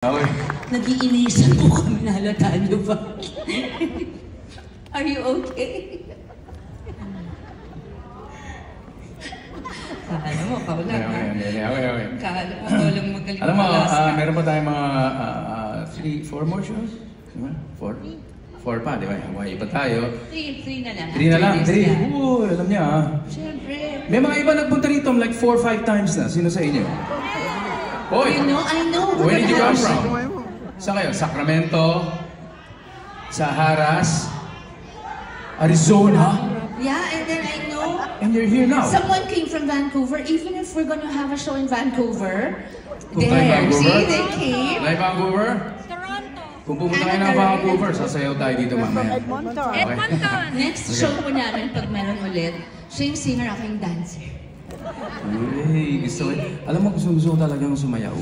Okay. Nag-iinisan po kami, nalata niyo ba? Are you okay? Kala mo, ikaw lang, ha? Okay. Kala mo, ikaw lang magaling. Alam mo, meron pa tayong mga 4 more shows? Diba? 4 pa, di ba? Hawaii pa tayo. 3 na lang. 3 na lang, 3. Oo, alam niya, ha? Siyempre. May mga iba nagpunta rito like 4 or 5 times na. Sino sa inyo? Hoy! I know. Where did you come from? Saan kayo? Sacramento? Saharas? Arizona? Yeah, and then I know. And you're here now? Someone came from Vancouver. Even if we're gonna have a show in Vancouver, Vancouver? see, they came. Like Vancouver? Toronto. Kung pumunta kayo ng Vancouver, sasayaw tayo dito mamaya. Edmonton. Next show po namin, pag meron ulit, siya yung singer, ako yung dancer. Uy, gusto ko. Alam mo, gusto ko talagang sumayaw.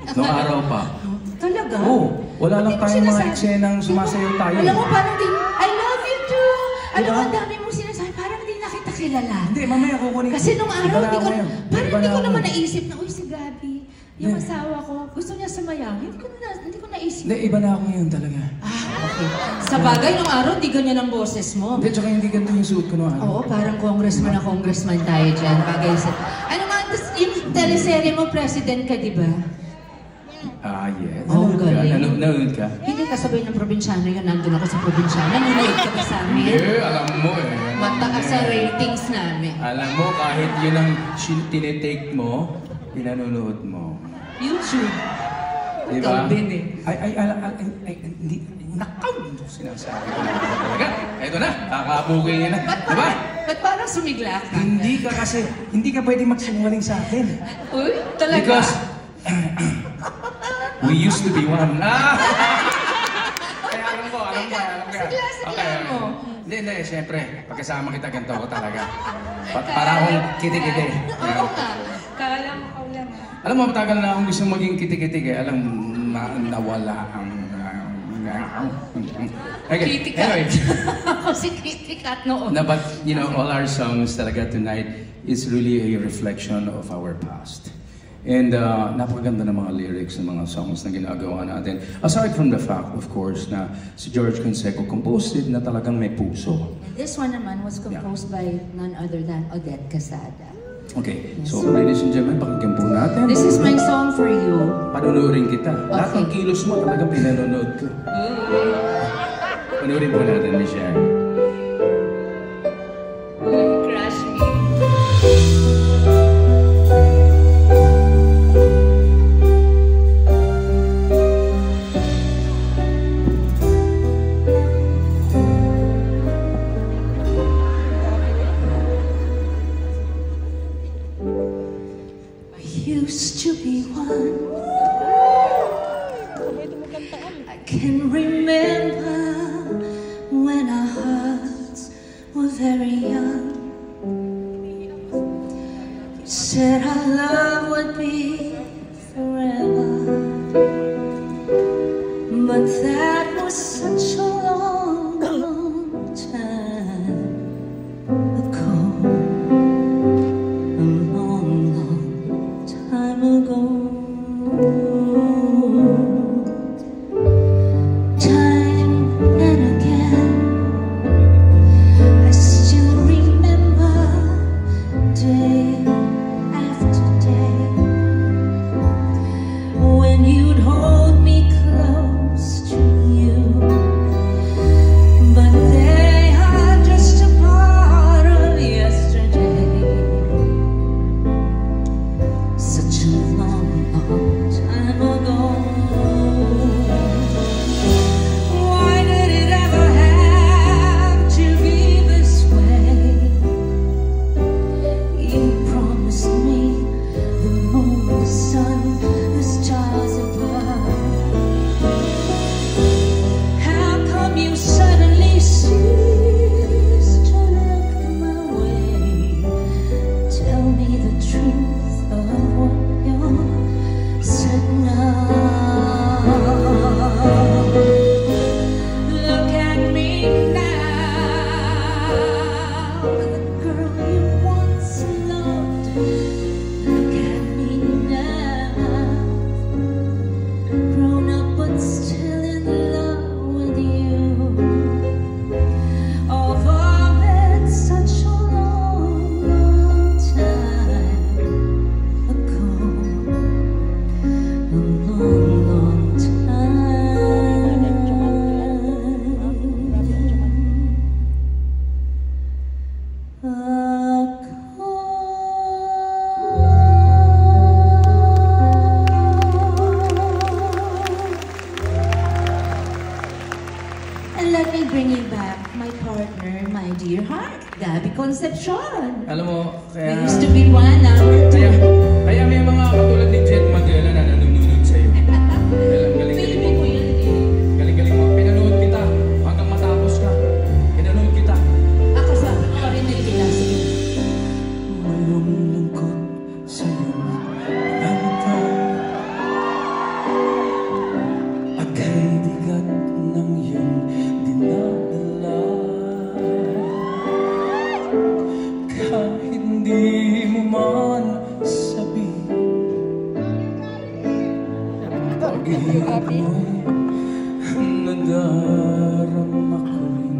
Noong araw pa. Talaga? Oo. Wala lang Hindi mo tayong mga sinasabi. eksenang sumasayaw tayo. Alam mo, parang di, I love you too. Alam Diba? mo, ang dami mong sinasabi, parang di na kita kilala. Hindi, mamaya kukunin. Kasi nung araw, Iba na parang ako ngayon. hindi Iba ko na ako. naman naisip na, uy, si Gabby, yung Yeah. asawa ko, gusto niya sumayaw. Hindi ko naisip. Hindi, iba na ako ngayon talaga. Okay. Sa bagay, nung araw, di ganyan ang boses mo. Hindi, tsaka hindi ganito yung suit ko noong araw. Oo, parang congressman na congressman tayo dyan. Bagay sa... Ano nga, yung teleserye mo, president ka, di ba? Yes. Oh, galing. Nanonood ka? Hindi kasabay ng probinsyano yun. Nandun ako sa probinsyano. Nanonood ka ba sa amin? Hindi, alam mo eh. Mata ka sa ratings namin. Alam mo, kahit yun ang tinitake mo, pinanonood mo. YouTube. Di Ikaw ba? din eh. Ay, hindi. Nakaw! Sinasabi ko na talaga. Ito na, kakabugay niya na. Ba't Di ba? Ba't parang sumigla ka? Hindi ka pwede magsinungaling sa akin. Uy, talaga? Because, we used to be one. Kaya alam ko. Sigla mo. Hindi, siyempre, pagkasama kita, ganito ko talaga. Para akong kiti-kiti. Oo nga. Kala mo, kaula mo. Alam mo, matagal na akong gusto maging kiti-kiti, kaya alam, nawala ang... Okay, Kitty cat. anyway. Ako si Kitty Cat noon. No, but, you know, all our songs talaga tonight is really a reflection of our past. And napakaganda ng mga lyrics ng mga songs na ginagawa natin. Aside from the fact, of course, na si George Canseco composed it na talagang may puso. And this one naman was composed by none other than Odette Casada. Okay, so ladies and gentlemen, pakinggan po natin. This is my song for you. Panunurin kita. Lahat ng kilos mo talagang pinanonood ko. Panunurin po natin, Michelle. Crush me. Used to be one. I can remember when our hearts were very young. You said our love would be forever, but that was such a long, long time ago. Time and again, I still remember day after day when you'd hold me close to you let me bring you back my partner, my dear heart, Gabby Concepcion. Alam mo, kaya... We used to be one, now we're two. Kaya may mga katulad ni Jet Madela na nanunod sa'yo. Galing-galing Feeling mo. ko yun eh. Galing-galing mo. Pinanood kita hanggang matapos ka. Pinanood kita. Ako sabi ko rin na ikinasa yun. Mayroong lungkot sa'yo ang ito. At kay bigat ng iyong dinadala. Kahit hindi mo man sabihin, pag-ibig mo'y nadarama ko rin.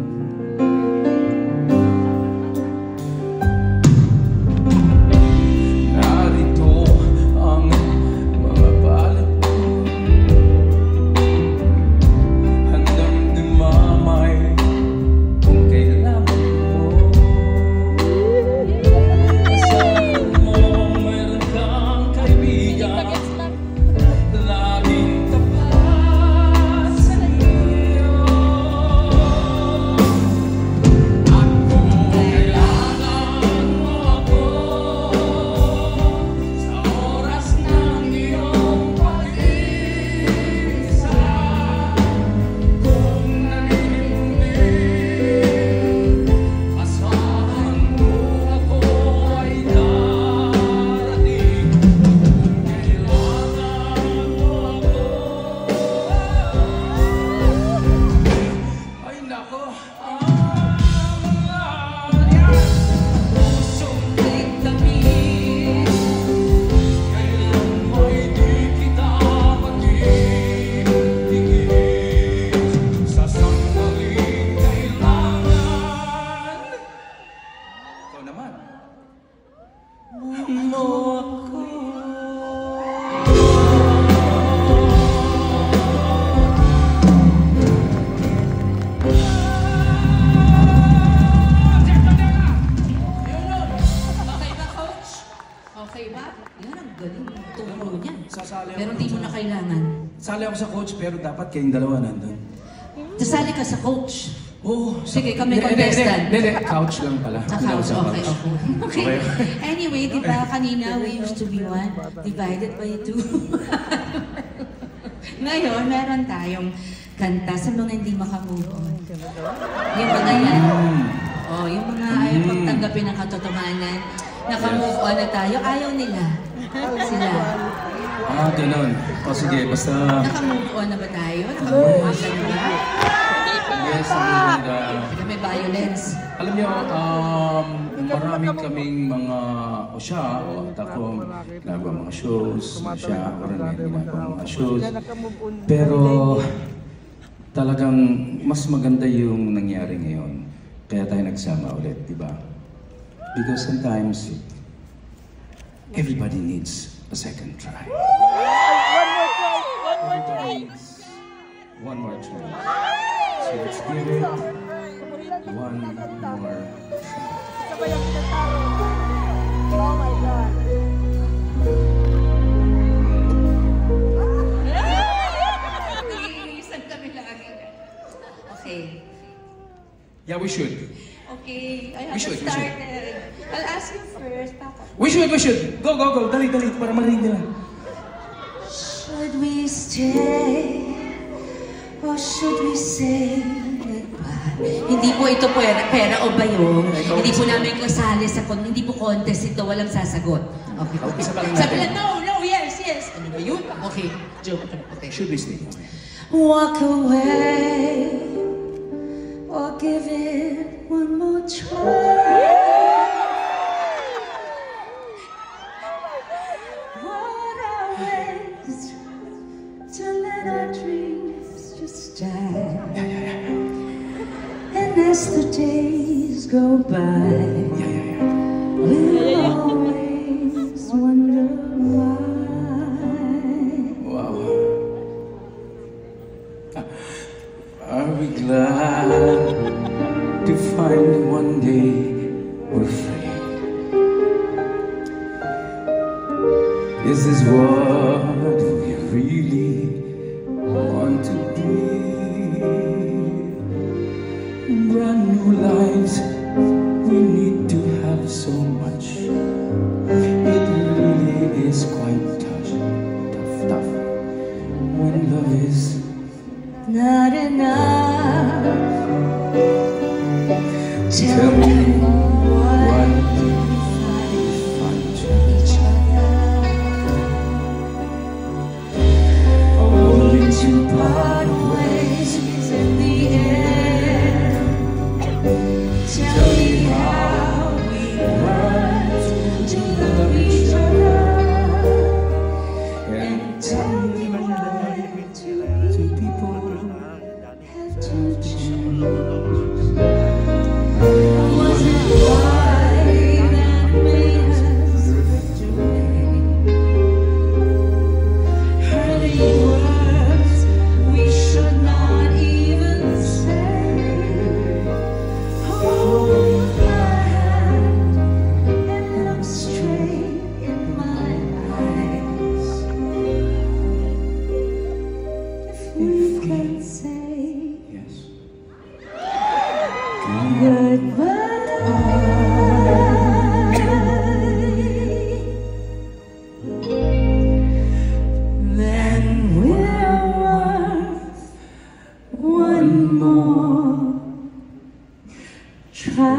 Narito ang mga balat ko, handang dumamay kung kailangan mo. Asahan mo meron kang kaibigan, laging tapat sa iyo. At kung kailangan mo ako sa oras ng iyong pag-iisa, kung naninindig, asahan mo ako ay darating. Kung kailangan mo ako, ay nako, pusong tigtamis, kailan mo'y di kita matitigil sa sandaling kailangan. Ikaw naman. Mo ako. Okay ba, Coach? Okay ba? Yan ang galing ng turo niya. Sasali ako. Pero hindi mo na kailangan. Sali ako sa coach pero dapat kayong dalawa nandun. Sasali ka sa coach. Oh, Sige, kami contestant. Hindi, couch lang pala. Sa Hindi ako couch, sa okay, couch. okay. Anyway, di ba kanina we used to be one, divided by two. Ngayon, meron tayong kanta sa mga hindi makamove on. Yung mga yan. Oh, yung mga ayaw pagtanggapin ng katotohanan. Nakamove on na tayo, ayaw nila. Sila. Ah, ganun. O sige, basta... Nakamove on na ba tayo? Nakamove on na ba? Yes, and, May violence. alam niyo, marami kaming mga... O siya, o at ako, ginagawa mga shows. Siya, ako rin ginagawa mga shows. Pero talagang mas maganda yung nangyari ngayon. Kaya tayo nagsama ulit, di ba? Because sometimes, everybody needs a second try. Everybody needs one more try. So let's give it one more try. Oh my God. Isang kami lang. Okay. Yeah, we should. Okay, I We haven't should. started. I'll ask you first, Papa. We should. Go. Dali, para marinig nila. Should we stay or should we say goodbye? Hindi po ito pera o bayong. Hindi po namin kasali sa hindi po contest ito, walang sasagot. Okay. Isa pa lang Sabi natin. lang, no, yes. Ano ba yun? Okay, joke. Okay. Should we stay? Walk away or give it one more try. What are ways to let our dreams just die? And as the days go by, we'll always wonder why. Wow. Are we glad to find one day we're free? Is this what we really want to be? brand new lives. We need to have so much. It really is quite tough when love is not enough. Tell me what do we find each other only to part ways in the end. Tell me how we learned to love each other, and tell me why two people have to choose. Was it why that made us away? Hurting words we should not even say. Hold my hand and look straight in my eyes. If we can say yes. then we're worth one more try.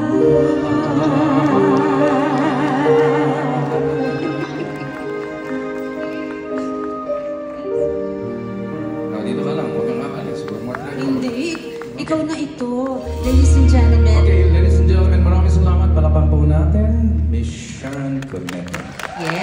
Dito ka lang, huwag kang kakalis. Huwag mo try. Hindi, ikaw na ito. Ladies and gentlemen. Okay, ladies and gentlemen, maraming salamat. Palakpan po natin, Miss Sharon Cuneta. Yeah.